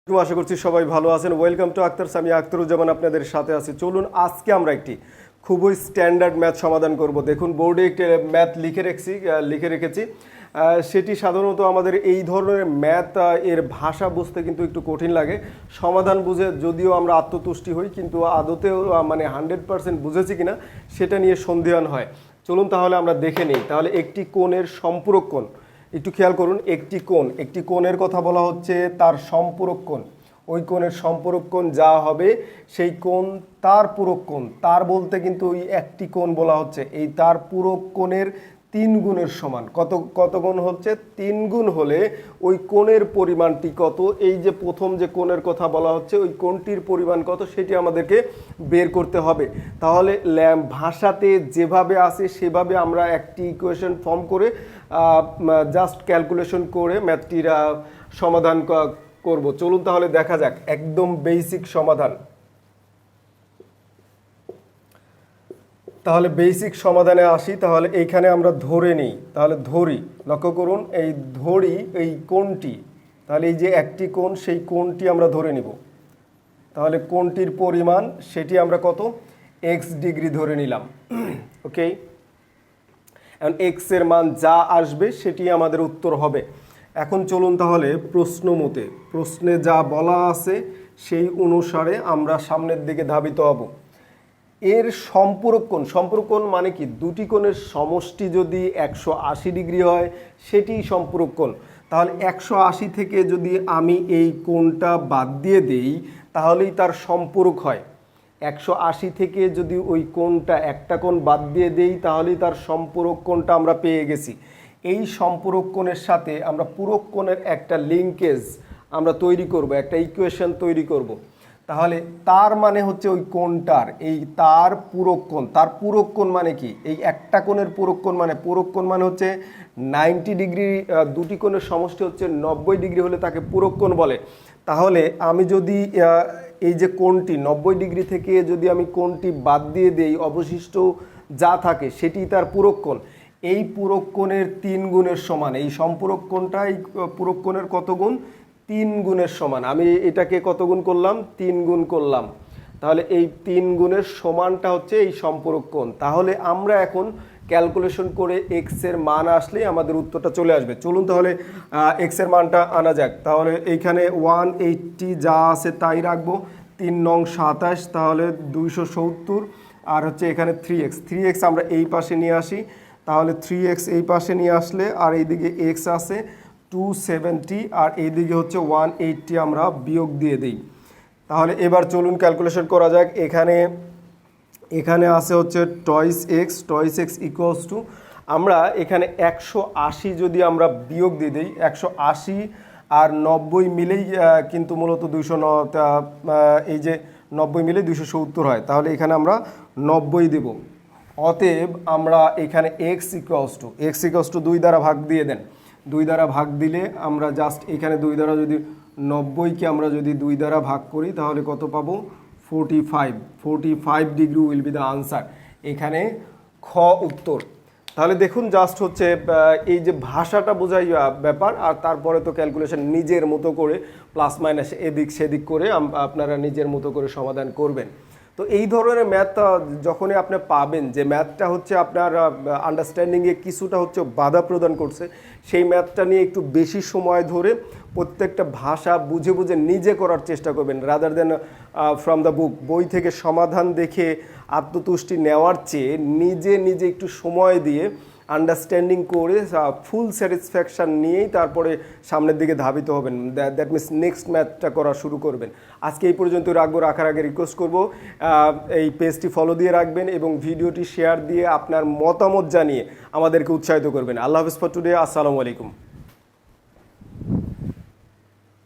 আশা করছি সবাই ভালো আছেন। ওয়েলকাম টু আক্তার, আমি আক্তারুজ্জামান আপনাদের সাথে আছি। চলুন আজকে আমরা একটি খুবই স্ট্যান্ডার্ড ম্যাথ সমাধান করব। দেখুন বোর্ডে একটি ম্যাথ লিখে রেখেছি। সেটি সাধারণত আমাদের এই ধরনের ম্যাথ এর ভাষা বুঝতে কিন্তু একটু কঠিন লাগে। সমাধান বুঝে যদিও আমরা আত্মতুষ্টি হই, কিন্তু আদতেও মানে 100% বুঝেছি কিনা সেটা নিয়ে সন্দেহান হয়। চলুন তাহলে আমরা দেখে নিই। তাহলে একটি কোণের সম্পূরক কোণ, একটু খেয়াল করুন। একটি কোণের কথা বলা হচ্ছে তার সম্পূরক কোণ। ওই কোণের সম্পূরক কোণ যা হবে সেই কোণ তার পূরক কোণ। তার বলতে কিন্তু ওই একটি কোণ বলা হচ্ছে। এই তার পূরক কোণের 3 গুণের সমান। কত গুণ হচ্ছে? 3 গুণ হলে ওই কোণের পরিমাণটি কত? এই যে প্রথম যে কোণের কথা বলা হচ্ছে ওই কোণটির পরিমাণ কত সেটি আমাদেরকে বের করতে হবে। তাহলে ভাষাতে যেভাবে আসে সেভাবে আমরা একটি ইকুয়েশন ফর্ম করে জাস্ট ক্যালকুলেশন করে ম্যাথটির সমাধান করব। চলুন তাহলে দেখা যাক একদম বেসিক সমাধান। তাহলে বেসিক সমাধানে আসি। তাহলে এইখানে আমরা ধরে নিই, তাহলে ধরি, লক্ষ্য করুন এই ধরি এই কোণটি। তাহলে এই যে একটি কোণ, সেই কোণটি আমরা ধরে নিব। তাহলে কোণটির পরিমাণ সেটি আমরা কত? এক্স ডিগ্রি ধরে নিলাম। ওকে, এখন এক্স এর মান যা আসবে সেটি আমাদের উত্তর হবে। এখন চলুন তাহলে প্রশ্নে যা বলা আছে সেই অনুসারে আমরা সামনের দিকে ধাবিত হব। এর সম্পূরক কোণ মানে কি? দুটি কোণের সমষ্টি যদি 180 ডিগ্রি হয় সেটি সম্পূরক কোণ। তাহলে 180 থেকে যদি আমি এই কোণটা বাদ দিয়ে দেই তাহলেই তার সম্পূরক হয়। 180 থেকে যদি ওই কোণটা একটা কোণ বাদ দিয়ে দেই তাহলেই তার সম্পূরক কোণটা আমরা পেয়ে গেছি। এই সম্পূরক কোণের সাথে আমরা পূরক কোণের একটা লিঙ্কেজ আমরা তৈরি করব, একটা ইকুয়েশন তৈরি করব। তাহলে তার মানে হচ্ছে ওই কোণটার এই তার পূরক কোণ। তার পূরক কোণ মানে কি? এই একটা কোণের পূরক কোণ মানে হচ্ছে 90 ডিগ্রি। দুটি কোণের সমষ্টি হচ্ছে 90 ডিগ্রি হলে তাকে পূরক কোণ বলে। তাহলে আমি যদি এই যে কোণটি 90 ডিগ্রি থেকে যদি আমি কোণটি বাদ দিয়ে দেই, অবশিষ্ট যা থাকে সেটি তার পূরক কোণ। এই পূরক কোণের 3 গুণের সমান। এই সম্পূরক কোণটা এই পূরক কোণের কত গুণ? 3 গুণের সমান। আমি এটাকে কত গুণ করলাম? 3 গুণ করলাম। তাহলে এই 3 গুণের সমানটা হচ্ছে এই সম্পূরক কোণ। তাহলে আমরা এখন ক্যালকুলেশন করে এক্স এর মান আসলেই আমাদের উত্তরটা চলে আসবে। চলুন তাহলে এক্স এর মানটা আনা যাক। তাহলে এইখানে 180 যা আছে তাই রাখবো। 3 নং 27, তাহলে 270, আর হচ্ছে এখানে 3x আমরা এই পাশে নিয়ে আসি। তাহলে 3x এই পাশে নিয়ে আসলে আর এইদিকে x আছে 270 আর এইদিকে হচ্ছে 180 আমরা বিয়োগ দিয়ে দিই। তাহলে এবার চলুন ক্যালকুলেশন করা যাক। এখানে আছে হচ্ছে টয়েস এক্স ইকুয়ালস টু, আমরা এখানে 180 যদি আমরা বিয়োগ দিয়ে দিই, 180 আর 90 মিলেই কিন্তু মূলত 209, এই যে 90 মিলে 270 হয়। তাহলে এখানে আমরা 90 দেব। অতএব আমরা এখানে এক্স ইকুয়ালস টু 2 দ্বারা ভাগ দিয়ে দেন। 2 দ্বারা ভাগ দিলে আমরা জাস্ট এখানে 2 দ্বারা যদি 90কে আমরা যদি 2 দ্বারা ভাগ করি তাহলে কত পাবো? 45 degree will be the answer. এখানে খ উত্তর। তাহলে দেখুন জাস্ট হচ্ছে এই যে ভাষাটা বোঝাই ব্যাপার, আর তারপরে তো ক্যালকুলেশন নিজের মতো করে প্লাস মাইনাস এদিক সেদিক করে আপনারা নিজের মতো করে সমাধান করবেন। তো এই ধরনের ম্যাথ যখনই আপনি পাবেন যে ম্যাথটা হচ্ছে আপনার আন্ডারস্ট্যান্ডিংয়ে কিছুটা হচ্ছে বাধা প্রদান করছে, সেই ম্যাথটা নিয়ে একটু বেশি সময় ধরে প্রত্যেকটা ভাষা বুঝে বুঝে নিজে করার চেষ্টা করবেন, rather than from the book. বই থেকে সমাধান দেখে আত্মতুষ্টি নেওয়ার চেয়ে নিজে একটু সময় দিয়ে আন্ডারস্ট্যান্ডিং করে ফুল স্যাটিসফ্যাকশান নিয়েই তারপরে সামনের দিকে ধাবিত হবেন। দ্যাট মিনস নেক্সট ম্যাথটা করা শুরু করবেন। আজকে এই পর্যন্ত রাখার আগে রিকোয়েস্ট করব এই পেজটি ফলো দিয়ে রাখবেন এবং ভিডিওটি শেয়ার দিয়ে আপনার মতামত জানিয়ে আমাদেরকে উৎসাহিত করবেন। আল্লাহ হাফেজ ফর টুডে। আসসালামু আলাইকুম।